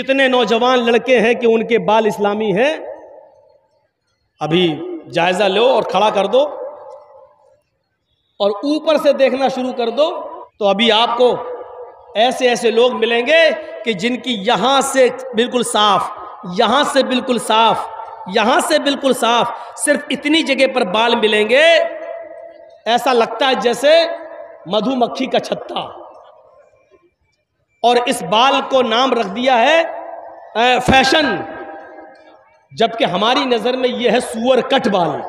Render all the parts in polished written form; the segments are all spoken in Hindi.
कितने नौजवान लड़के हैं कि उनके बाल इस्लामी हैं। अभी जायजा लो और खड़ा कर दो और ऊपर से देखना शुरू कर दो, तो अभी आपको ऐसे ऐसे लोग मिलेंगे कि जिनकी यहां से बिल्कुल साफ, यहां से बिल्कुल साफ, यहां से बिल्कुल साफ, सिर्फ इतनी जगह पर बाल मिलेंगे, ऐसा लगता है जैसे मधुमक्खी का छत्ता। और इस बाल को नाम रख दिया है फैशन, जबकि हमारी नजर में यह है सुअर कट बाल।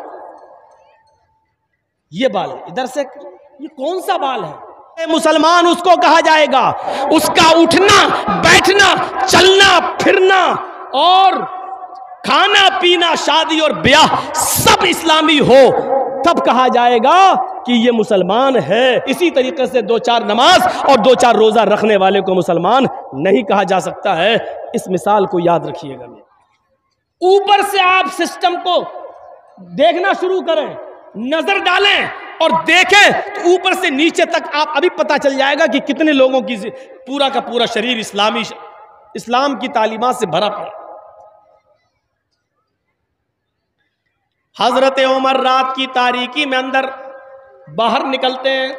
ये बाल इधर से, ये कौन सा बाल है? मुसलमान उसको कहा जाएगा उसका उठना बैठना चलना फिरना और खाना पीना शादी और ब्याह सब इस्लामी हो, तब कहा जाएगा कि ये मुसलमान है। इसी तरीके से दो चार नमाज और दो चार रोजा रखने वाले को मुसलमान नहीं कहा जा सकता है। इस मिसाल को याद रखिएगा। ऊपर से आप सिस्टम को देखना शुरू करें, नजर डालें और देखें तो ऊपर से नीचे तक आप अभी पता चल जाएगा कि कितने लोगों की पूरा का पूरा शरीर इस्लाम की तालीमात से भरा पड़ा। हजरत उमर रात की तारीकी में अंदर बाहर निकलते हैं,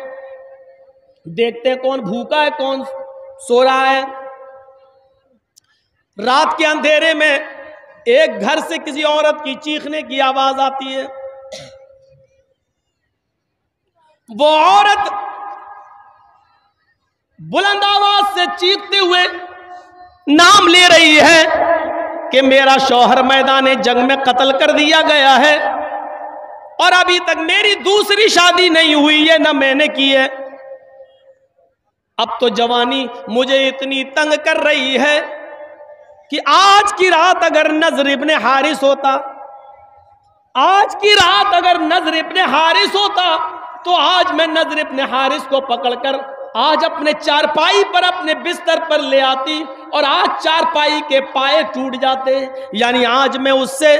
देखते हैं कौन भूखा है कौन सो रहा है। रात के अंधेरे में एक घर से किसी औरत की चीखने की आवाज आती है। वो औरत बुलंद आवाज से चीखते हुए नाम ले रही है कि मेरा शौहर मैदान जंग में कत्ल कर दिया गया है और अभी तक मेरी दूसरी शादी नहीं हुई है, ना मैंने की है। अब तो जवानी मुझे इतनी तंग कर रही है कि आज की रात अगर नजर इब्ने हारिस होता, आज की रात अगर नजर इब्ने हारिस होता तो आज मैं नजर इब्ने हारिस को पकड़कर आज अपने चारपाई पर अपने बिस्तर पर ले आती और आज चारपाई के पाए टूट जाते, यानी आज मैं उससे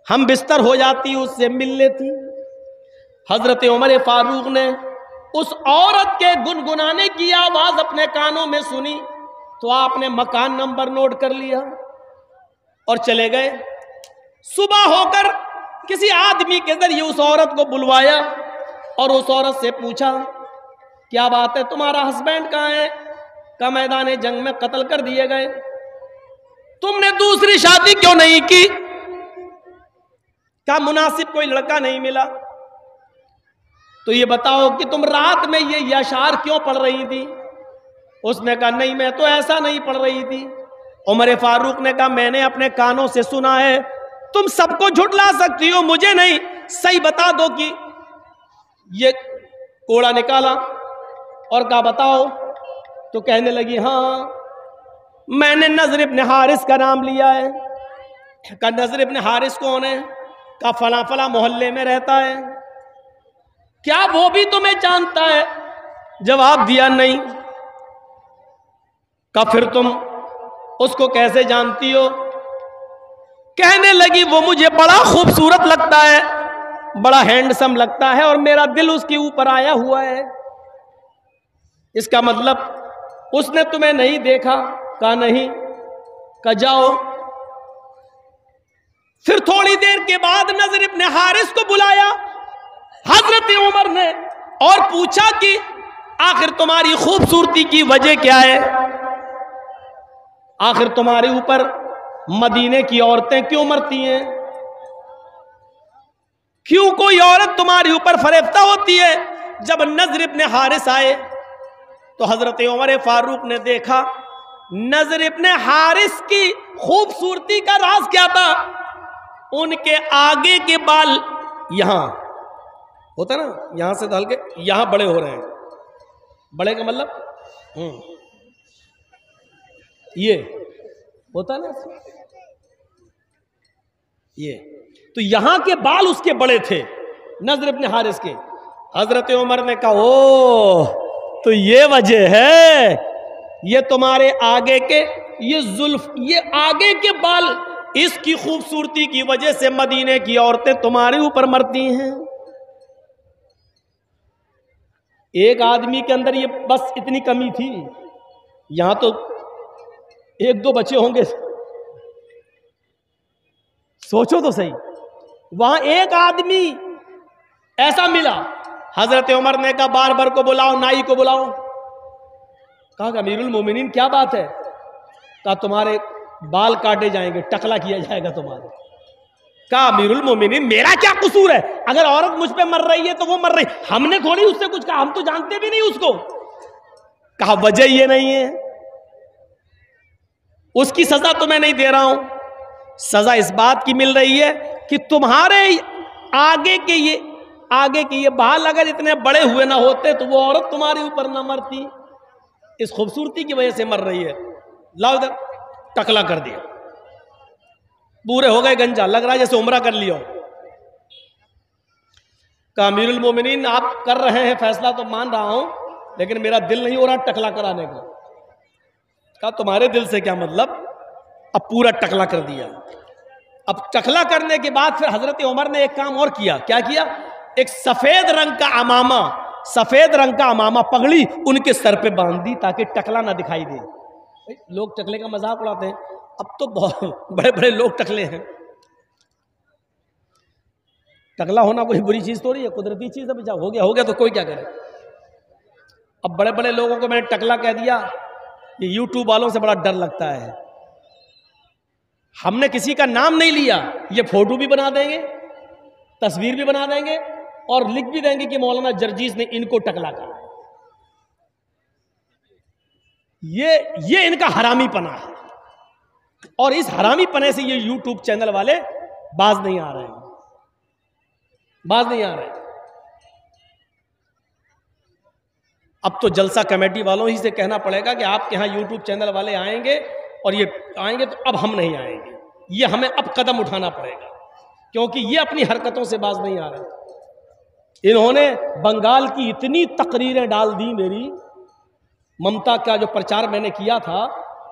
हम बिस्तर हो जाती, उससे मिल लेती। हजरत उमर फारूक ने उस औरत के गुनगुनाने की आवाज अपने कानों में सुनी तो आपने मकान नंबर नोट कर लिया और चले गए। सुबह होकर किसी आदमी के जरिए उस औरत को बुलवाया और उस औरत से पूछा क्या बात है, तुम्हारा हस्बैंड कहाँ है? का मैदान जंग में कत्ल कर दिए गए। तुमने दूसरी शादी क्यों नहीं की? क्या मुनासिब कोई लड़का नहीं मिला? तो ये बताओ कि तुम रात में ये अशार क्यों पढ़ रही थी? उसने कहा नहीं, मैं तो ऐसा नहीं पढ़ रही थी। उमर फारूक ने कहा मैंने अपने कानों से सुना है। तुम सबको झुठला सकती हो, मुझे नहीं। सही बता दो कि ये कोड़ा निकाला और कहा बताओ। तो कहने लगी हाँ मैंने नजर इब्ने हारिस का नाम लिया है। कहा नजर इब्ने हारिस कौन है? कहा फला फला मोहल्ले में रहता है। क्या वो भी तुम्हें जानता है? जवाब दिया नहीं। कहा फिर तुम उसको कैसे जानती हो? कहने लगी वो मुझे बड़ा खूबसूरत लगता है, बड़ा हैंडसम लगता है और मेरा दिल उसके ऊपर आया हुआ है। इसका मतलब उसने तुम्हें नहीं देखा? कहा नहीं। कहा जाओ। फिर थोड़ी देर के बाद नजर इब्ने हारिस को बुलाया हजरत उमर ने और पूछा कि आखिर तुम्हारी खूबसूरती की वजह क्या है? आखिर तुम्हारे ऊपर मदीने की औरतें क्यों मरती हैं? क्यों कोई औरत तुम्हारे ऊपर फरेफ्ता होती है? जब नजर इब्ने हारिस आए तो हजरत उमर फारूक ने देखा नजर इब्ने हारिस की खूबसूरती का राज क्या था। उनके आगे के बाल यहां होता ना, यहां से डाल के यहां बड़े हो रहे हैं। बड़े का मतलब ये होता ना, ये तो यहां के बाल उसके बड़े थे नजर इब्ने हारिस के। हजरत उमर ने कहा ओ तो ये वजह है, ये तुम्हारे आगे के ये जुल्फ, ये आगे के बाल, इसकी खूबसूरती की वजह से मदीने की औरतें तुम्हारे ऊपर मरती हैं। एक आदमी के अंदर ये बस इतनी कमी थी, यहां तो एक दो बच्चे होंगे, सोचो तो सही। वहां एक आदमी ऐसा मिला, हजरत उमर ने कहा बारबर को बुलाओ, नाई को बुलाओ। कहा अमीरुल मोमिनीन क्या बात है? कहा तुम्हारे बाल काटे जाएंगे, टकला किया जाएगा तुम्हारे। कहा अमीरुल मोमिनीन मेरा क्या कसूर है? अगर औरत मुझ पे मर रही है तो वो मर रही, हमने थोड़ी उससे कुछ कहा, हम तो जानते भी नहीं उसको। कहा वजह ये नहीं है, उसकी सजा तो मैं नहीं दे रहा हूं, सजा इस बात की मिल रही है कि तुम्हारे आगे के ये बाल अगर इतने बड़े हुए ना होते तो वो औरत तुम्हारे ऊपर ना मरती, इस खूबसूरती की वजह से मर रही है। लाओ इधर, टकला कर दिया, पूरे हो गए गंजा, लग रहा है जैसे उम्रा कर लिया। कहा अमीरुल मोमिनीन आप कर रहे हैं फैसला तो मान रहा हूं, लेकिन मेरा दिल नहीं हो रहा टकला कराने का। कहा तुम्हारे दिल से क्या मतलब? अब पूरा टकला कर दिया। अब टकला करने के बाद फिर हजरत उमर ने एक काम और किया। क्या किया? एक सफेद रंग का अमामा पगड़ी उनके सर पे बांध दी ताकि टकला ना दिखाई दे। लोग टकले का मजाक उड़ाते हैं, अब तो बहुत बड़े बड़े लोग टकले हैं। टकला होना कोई बुरी चीज थोड़ी है, कुदरती चीज है। हो गया तो कोई क्या करे। अब बड़े बड़े लोगों को मैंने टकला कह दिया, ये यूट्यूब वालों से बड़ा डर लगता है। हमने किसी का नाम नहीं लिया, ये फोटो भी बना देंगे, तस्वीर भी बना देंगे और लिख भी देंगे कि मौलाना जर्जीस ने इनको टकला कहा। ये इनका हरामी पना है, और इस हरामी पने से ये यूट्यूब चैनल वाले बाज नहीं आ रहे हैं, बाज नहीं आ रहे। अब तो जलसा कमेटी वालों ही से कहना पड़ेगा कि आपके यहाँ यूट्यूब चैनल वाले आएंगे और ये आएंगे तो अब हम नहीं आएंगे, ये हमें अब कदम उठाना पड़ेगा, क्योंकि ये अपनी हरकतों से बाज नहीं आ रहे। इन्होंने बंगाल की इतनी तकरीरें डाल दी, मेरी ममता का जो प्रचार मैंने किया था,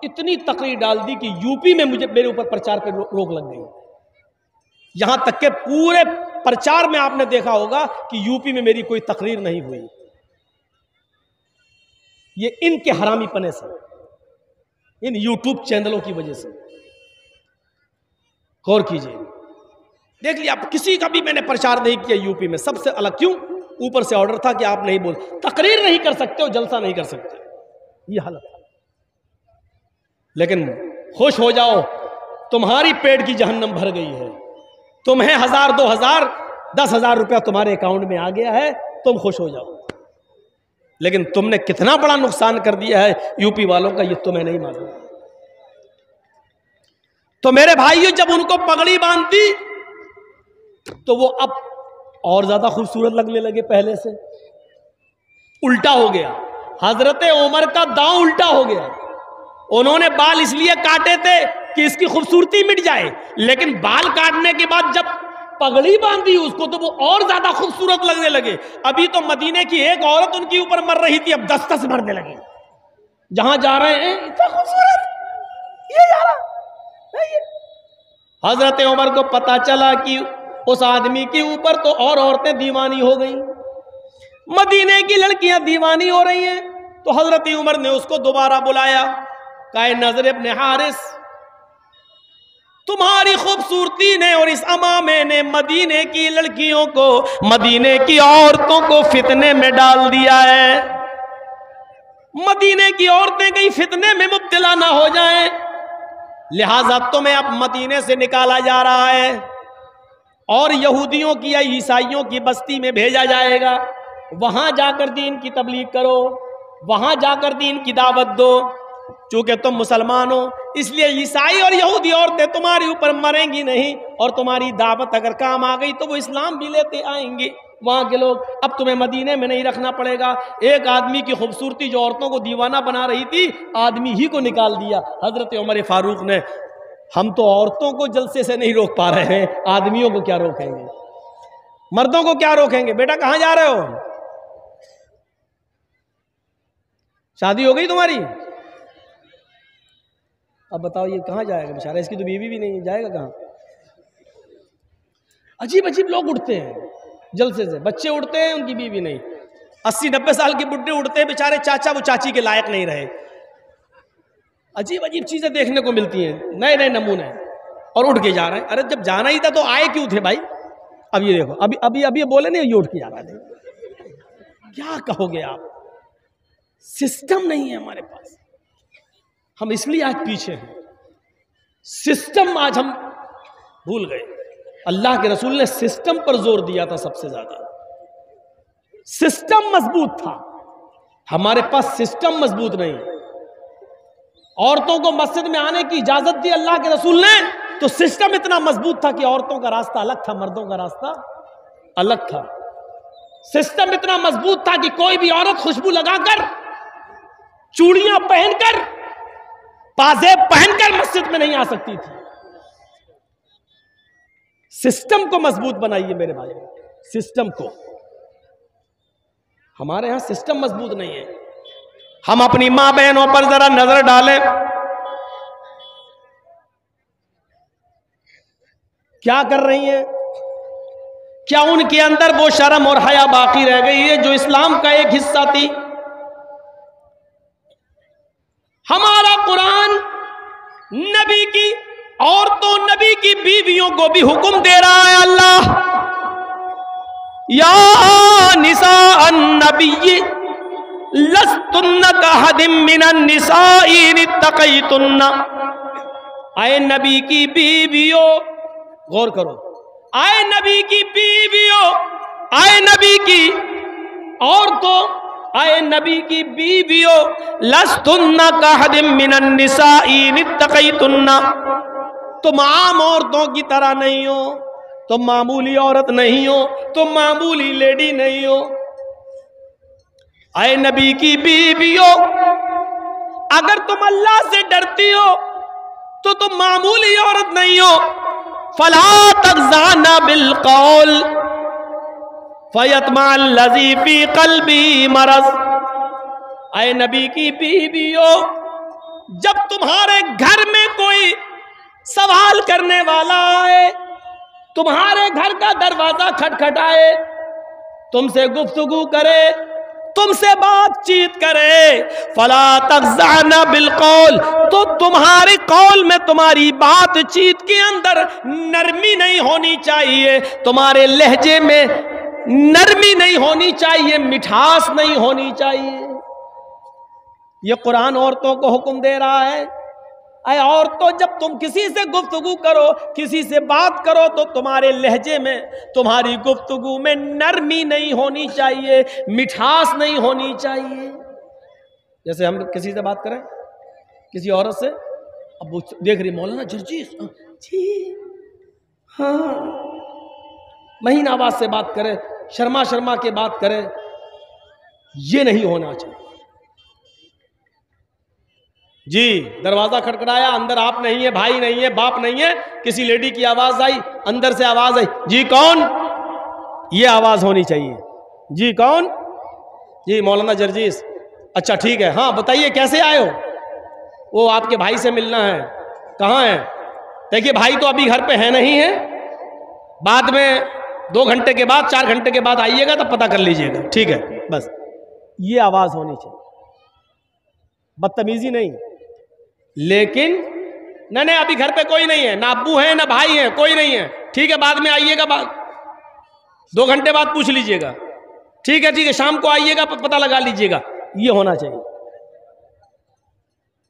इतनी तकरीर डाल दी कि यूपी में मेरे ऊपर प्रचार पे रोक लग गई। यहां तक के पूरे प्रचार में आपने देखा होगा कि यूपी में मेरी कोई तकरीर नहीं हुई। ये इनके हरामी पने से, इन यूट्यूब चैनलों की वजह से। गौर कीजिए, देख लिया, आप किसी का भी मैंने प्रचार नहीं किया यूपी में, सबसे अलग। क्यों? ऊपर से ऑर्डर था कि आप नहीं बोल, तकरीर नहीं कर सकते हो, जलसा नहीं कर सकते, ये हालत है। लेकिन खुश हो जाओ, तुम्हारी पेट की जहन्नम भर गई है, तुम्हें 1000, 2000, 10,000 रुपया तुम्हारे अकाउंट में आ गया है, तुम खुश हो जाओ। लेकिन तुमने कितना बड़ा नुकसान कर दिया है यूपी वालों का, ये तुम्हें नहीं मालूम। तो मेरे भाइयों, जब उनको पगड़ी बांधती तो वो अब और ज्यादा खूबसूरत लगने लगे पहले से। उल्टा हो गया, हजरत उमर का दांव उल्टा हो गया। उन्होंने बाल इसलिए काटे थे कि इसकी खूबसूरती मिट जाए, लेकिन बाल काटने के बाद जब पगड़ी बांधी उसको तो वो और ज्यादा खूबसूरत लगने लगे। अभी तो मदीने की एक औरत उनके ऊपर मर रही थी, अब 10 मरने लगी। जहां जा रहे हैं इतना खूबसूरत, ये जा रहा है। हजरत उमर को पता चला कि उस आदमी के ऊपर तो और औरतें दीवानी हो गई, मदीने की लड़कियां दीवानी हो रही हैं। तो हजरत उमर ने उसको दोबारा बुलाया, कहा नजर इब्ने हारिस, तुम्हारी खूबसूरती ने और इस अमामे ने मदीने की लड़कियों को, मदीने की औरतों को फितने में डाल दिया है। मदीने की औरतें कहीं फितने में मुब्तला ना हो जाएं, लिहाजा तुम्हें अब मदीने से निकाला जा रहा है और यहूदियों की या ईसाइयों की बस्ती में भेजा जाएगा। वहां जाकर दीन की तबलीग करो, वहां जाकर दीन की दावत दो। चूंकि तुम मुसलमान हो, इसलिए ईसाई और यहूदी औरतें तुम्हारे ऊपर मरेंगी नहीं, और तुम्हारी दावत अगर काम आ गई तो वो इस्लाम भी लेते आएंगे वहां के लोग। अब तुम्हें मदीने में नहीं रखना पड़ेगा। एक आदमी की खूबसूरती जो औरतों को दीवाना बना रही थी, आदमी ही को निकाल दिया हजरत उमर फारूक ने। हम तो औरतों को जलसे से नहीं रोक पा रहे हैं, आदमियों को क्या रोकेंगे, मर्दों को क्या रोकेंगे। बेटा कहां जा रहे हो? शादी हो गई तुम्हारी? अब बताओ ये कहां जाएगा बेचारा, इसकी तो बीवी भी नहीं, जाएगा कहां? अजीब अजीब लोग उठते हैं जलसे से, बच्चे उठते हैं उनकी बीवी नहीं, 80-90 साल के बुढ़े उठते हैं बेचारे, चाचा वो चाची के लायक नहीं रहे। अजीब अजीब चीजें देखने को मिलती हैं, नए नए नमूने, और उठ के जा रहे हैं। अरे जब जाना ही था तो आए क्यों थे भाई? अब ये देखो, अभी अभी अभी बोले नहीं, ये उठ के जा रहा है। क्या कहोगे आप? सिस्टम नहीं है हमारे पास, हम इसलिए आज पीछे हैं। सिस्टम आज हम भूल गए। अल्लाह के रसूल ने सिस्टम पर जोर दिया था सबसे ज्यादा। सिस्टम मजबूत था, हमारे पास सिस्टम मजबूत नहीं। औरतों को मस्जिद में आने की इजाजत दी अल्लाह के रसूल ने, तो सिस्टम इतना मजबूत था कि औरतों का रास्ता अलग था, मर्दों का रास्ता अलग था। सिस्टम इतना मजबूत था कि कोई भी औरत खुशबू लगाकर, चूड़ियां पहनकर, पाजेब पहनकर मस्जिद में नहीं आ सकती थी। सिस्टम को मजबूत बनाइए मेरे भाई, सिस्टम को। हमारे यहां सिस्टम मजबूत नहीं है। हम अपनी मां बहनों पर जरा नजर डालें, क्या कर रही हैं? क्या उनके अंदर वो शर्म और हया बाकी रह गई है जो इस्लाम का एक हिस्सा थी? हमारा कुरान नबी की औरतों, नबी की बीवियों को भी हुक्म दे रहा है। अल्लाह, या निसा अन्नबी लस्तुन्ना कहदिम मिनन निसाई इन इत्तक़ैतुन्ना। आए नबी की बीवियों, गौर करो, आए नबी की बीवियों, आए नबी की औरतों, आए नबी की बीवियों, लस्तुन्ना कहदिम मिनन निसाई इन इत्तक़ैतुन्ना। तुम आम औरतों की तरह नहीं हो, तुम मामूली औरत नहीं हो, तुम मामूली लेडी नहीं हो। आए नबी की बीवियों, अगर तुम अल्लाह से डरती हो तो तुम मामूली औरत नहीं हो। फला तग़ज़ाना बिल क़ौल फयतमअल्लज़ी फ़ी क़ल्बी मरज़। आए नबी की बीवियों, जब तुम्हारे घर में कोई सवाल करने वाला आए, तुम्हारे घर का दरवाजा खटखटाए, तुमसे गुफ्तगू करे, तुमसे बातचीत करे, फला तग़ज़ाना बिल क़ौल, तो तुम्हारी कौल में, तुम्हारी बातचीत के अंदर नरमी नहीं होनी चाहिए, तुम्हारे लहजे में नरमी नहीं होनी चाहिए, मिठास नहीं होनी चाहिए। ये कुरान औरतों को हुक्म दे रहा है। अरे औरतों, जब तुम किसी से गुफ्तगू करो, किसी से बात करो, तो तुम्हारे लहजे में, तुम्हारी गुफ्तगू में नरमी नहीं होनी चाहिए, मिठास नहीं होनी चाहिए। जैसे हम किसी से बात करें, किसी औरत से, अब वो देख रही मौलाना जर्जीस जी, हाँ, महीन आवाज से बात करे, शर्मा शर्मा के बात करे, ये नहीं होना चाहिए। जी, दरवाजा खटखटाया, अंदर आप नहीं है, भाई नहीं है, बाप नहीं है, किसी लेडी की आवाज आई, अंदर से आवाज आई, जी कौन? ये आवाज होनी चाहिए। जी कौन? जी मौलाना जर्जीस। अच्छा ठीक है, हाँ बताइए कैसे आए हो? वो आपके भाई से मिलना है। कहाँ है? देखिए भाई तो अभी घर पे है नहीं है, बाद में 2 घंटे के बाद, 4 घंटे के बाद आइएगा, तब पता कर लीजिएगा। ठीक है, बस ये आवाज होनी चाहिए, बदतमीजी नहीं। लेकिन नहीं, अभी घर पे कोई नहीं है, ना अब्बू है ना भाई है, कोई नहीं है, ठीक है बाद में आइएगा, 2 घंटे बाद पूछ लीजिएगा, ठीक है शाम को आइएगा, पता लगा लीजिएगा, ये होना चाहिए।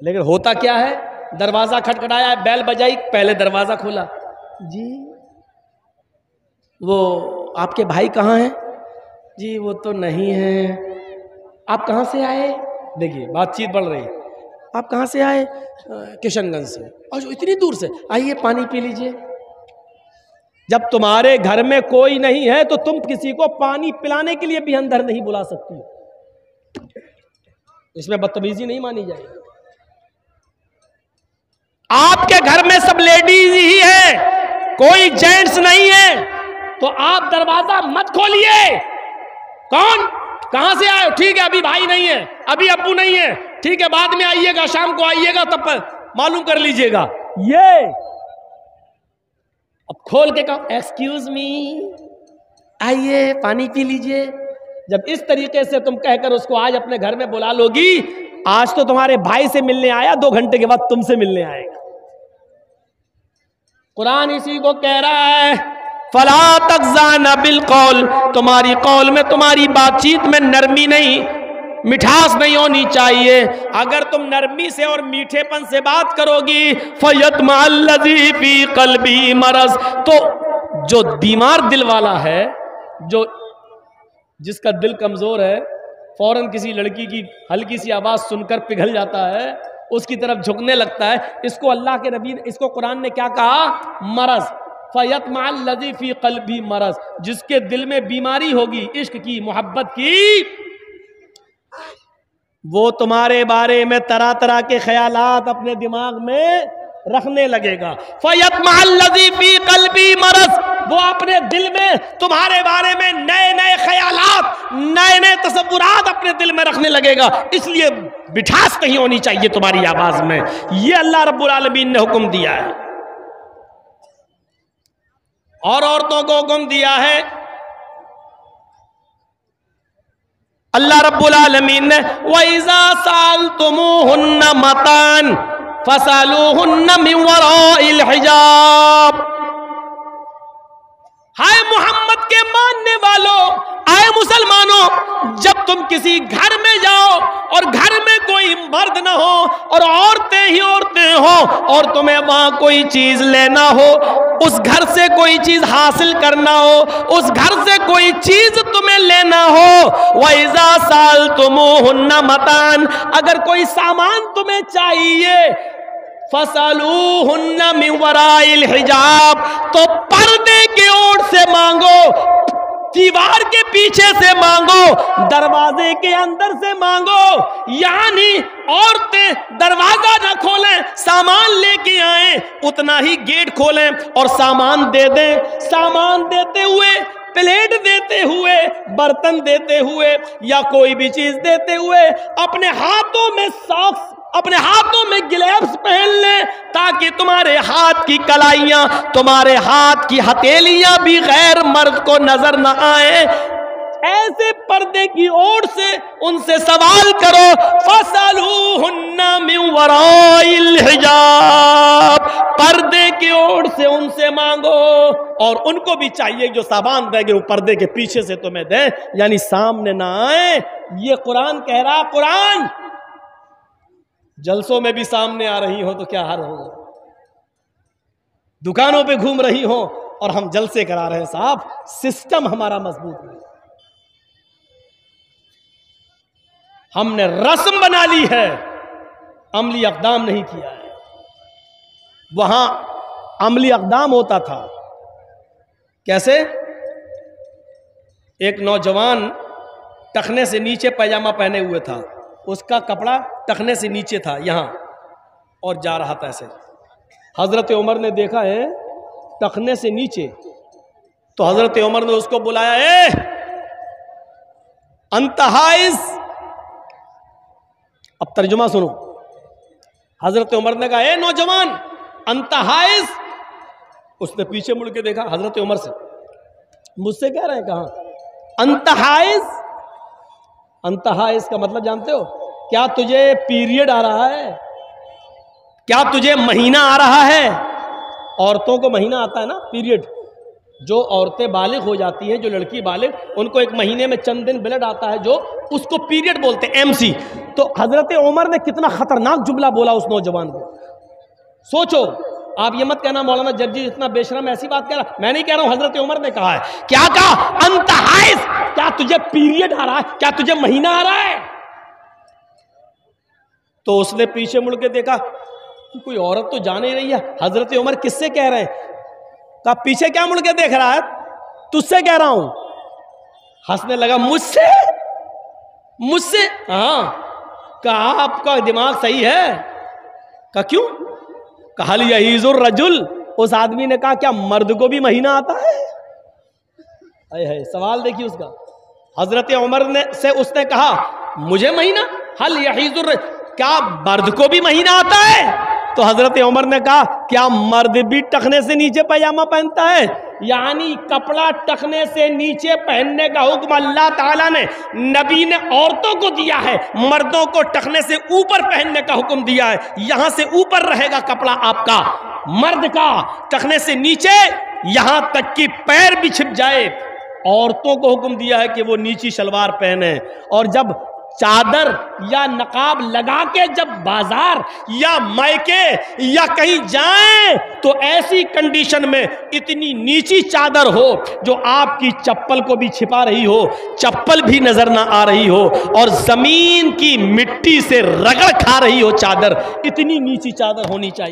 लेकिन होता क्या है, दरवाजा खटखटाया, बैल बजाई, पहले दरवाजा खोला, जी वो आपके भाई कहाँ हैं? जी वो तो नहीं है। आप कहाँ से आए? देखिए बातचीत बढ़ रही है। आप कहाँ से आए? किशनगंज से। और इतनी दूर से? आइए पानी पी लीजिए। जब तुम्हारे घर में कोई नहीं है तो तुम किसी को पानी पिलाने के लिए भी अंदर नहीं बुला सकती। इसमें बदतमीजी नहीं मानी जाएगी। आपके घर में सब लेडीज ही है, कोई जेंट्स नहीं है, तो आप दरवाजा मत खोलिए। कौन? कहां से आए हो? ठीक है अभी भाई नहीं है, अभी अब्बू नहीं है, ठीक है बाद में आइएगा, शाम को आइएगा, तब मालूम कर लीजिएगा। ये अब खोल के कहो एक्सक्यूज मी, आइए पानी पी लीजिए। जब इस तरीके से तुम कहकर उसको आज अपने घर में बुला लोगी आज तो तुम्हारे भाई से मिलने आया, 2 घंटे के बाद तुमसे मिलने आएगा। कुरान इसी को कह रहा है, फला तग़ज़ाना बिल कौल, तुम्हारी कौल में, तुम्हारी बातचीत में नरमी नहीं, मिठास नहीं होनी चाहिए। अगर तुम नरमी से और मीठेपन से बात करोगी, फयतमअल्लज़ी फी क़ल्बी मरज़, तो जो बीमार दिल वाला है, जिसका दिल कमजोर है, फौरन किसी लड़की की हल्की सी आवाज सुनकर पिघल जाता है, उसकी तरफ झुकने लगता है, इसको अल्लाह के नबी, इसको कुरान ने क्या कहा? मरज़। फयतमअल्लज़ी फी क़ल्बी मरज़, जिसके दिल में बीमारी होगी, इश्क की, मोहब्बत की, वो तुम्हारे बारे में तरह तरह के ख्यालात अपने दिमाग में रखने लगेगा। फयतमअल्लज़ी फी क़ल्बी मरज़, वो अपने दिल में तुम्हारे बारे में नए नए ख्यालात, नए नए तसव्वुरात अपने दिल में रखने लगेगा। इसलिए मिठास नहीं होनी चाहिए तुम्हारी आवाज में। ये अल्लाह रब्बुल आलमीन ने हुक्म दिया है। और औरतों को हुक्म दिया है अल्लाह रब्बुल आलमीन ने, वइज़ा सअल्तुमूहुन्ना मतान फसअलूहुन्ना मिन वराइल हिजाब। हाय मोहम्मद के मानने वालों, आए मुसलमानों, जब तुम किसी घर में जाओ और घर में कोई मर्द ना हो और औरतें ही औरतें हो और तुम्हें वहां कोई चीज लेना हो, उस घर से कोई चीज हासिल करना हो, उस घर से कोई चीज तुम्हें लेना हो, वइज़ा सअल्तुमूहुन्ना मतान, अगर कोई सामान तुम्हें चाहिए, फसअलूहुन्ना मिन वराइल हिजाब, तो पर्दे की ओर से मांगो, दीवार के पीछे से मांगो, दरवाजे के अंदर से मांगो। यानी औरतें दरवाजा ना खोलें, सामान लेके आए, उतना ही गेट खोलें और सामान दे दें। सामान देते हुए, प्लेट देते हुए, बर्तन देते हुए या कोई भी चीज देते हुए अपने हाथों में सॉक्स, अपने हाथों में ग्लव्स पहन ले, ताकि तुम्हारे हाथ की कलाइयां, तुम्हारे हाथ की हथेलियां भी गैर मर्द को नजर न आए। ऐसे पर्दे की ओर से उनसे सवाल करो, फसअलूहुन्ना मिन वराइल हिजाब, पर्दे की ओर से उनसे मांगो। और उनको भी चाहिए जो सामान देंगे वो पर्दे के पीछे से तुम्हें दें, यानी सामने ना आए। ये कुरान कह रहा, कुरान जलसों में भी सामने आ रही हो तो क्या हाल होगा, दुकानों पे घूम रही हो और हम जलसे करा रहे हैं। साहब, सिस्टम हमारा मजबूत है, हमने रस्म बना ली है, अमली अक़दाम नहीं किया है। वहां अमली अक़दाम होता था। कैसे? एक नौजवान टखने से नीचे पैजामा पहने हुए था, उसका कपड़ा टखने से नीचे था यहां, और जा रहा था ऐसे। हजरत उमर ने देखा है टखने से नीचे, तो हजरत उमर ने उसको बुलाया, ए अंतहाइज। अब तर्जुमा सुनो। हजरत उमर ने कहा, ए नौजवान अंतहाइज। उसने पीछे मुड़ के देखा हजरत उमर से, मुझसे कह रहे हैं, कहा अंतहाइज। अंतहाइज का मतलब जानते हो? क्या तुझे पीरियड आ रहा है? क्या तुझे महीना आ रहा है? औरतों को महीना आता है ना, पीरियड। जो औरतें बालिग हो जाती हैं, जो लड़की बालिग, उनको एक महीने में चंद दिन ब्लड आता है, जो उसको पीरियड बोलते हैं, एमसी। तो हजरत उमर ने कितना खतरनाक जुमला बोला उस नौजवान को। सोचो, आप ये मत कहना मौलाना जर्जी इतना बेशरम ऐसी बात कह रहा। मैं नहीं कह रहा हूं, हजरत उमर ने कहा है। क्या कहा? अंतहाइज, क्या तुझे पीरियड आ रहा है? क्या तुझे महीना आ रहा है? तो उसने पीछे मुड़ के देखा, कोई औरत तो जा नहीं रही है। हजरत उमर किससे कह रहे हैं? कहा पीछे क्या मुड़ के देख रहा है? तुझसे कह रहा हूं। हंसने लगा, मुझसे? मुझसे? हाँ। कहा आपका दिमाग सही है? कहा क्यों? कहा यहीजुर रजुल। उस आदमी ने कहा क्या मर्द को भी महीना आता है? है सवाल देखिए उसका। हजरत उमर ने से उसने कहा मुझे महीना, हल यहीजुर, क्या मर्द को भी महीना आता है? तो हजरत उमर ने कहा क्या मर्द भी टखने से नीचे पैजामा पहनता है? यानी कपड़ा टखने से नीचे पहनने का हुक्म अल्लाह ताला ने नबी ने औरतों को दिया है, मर्दों को टखने से ऊपर पहनने का हुक्म दिया है। यहां से ऊपर रहेगा कपड़ा आपका, मर्द का टखने से नीचे, यहां तक कि पैर भी छिप जाए। औरतों को हुक्म दिया है कि वो नीची शलवार पहने। और जब चादर या नकाब लगा के जब बाजार या मायके या कहीं जाएं तो ऐसी कंडीशन में इतनी नीची चादर हो जो आपकी चप्पल को भी छिपा रही हो, चप्पल भी नजर ना आ रही हो, और जमीन की मिट्टी से रगड़ खा रही हो चादर, इतनी नीची चादर होनी चाहिए।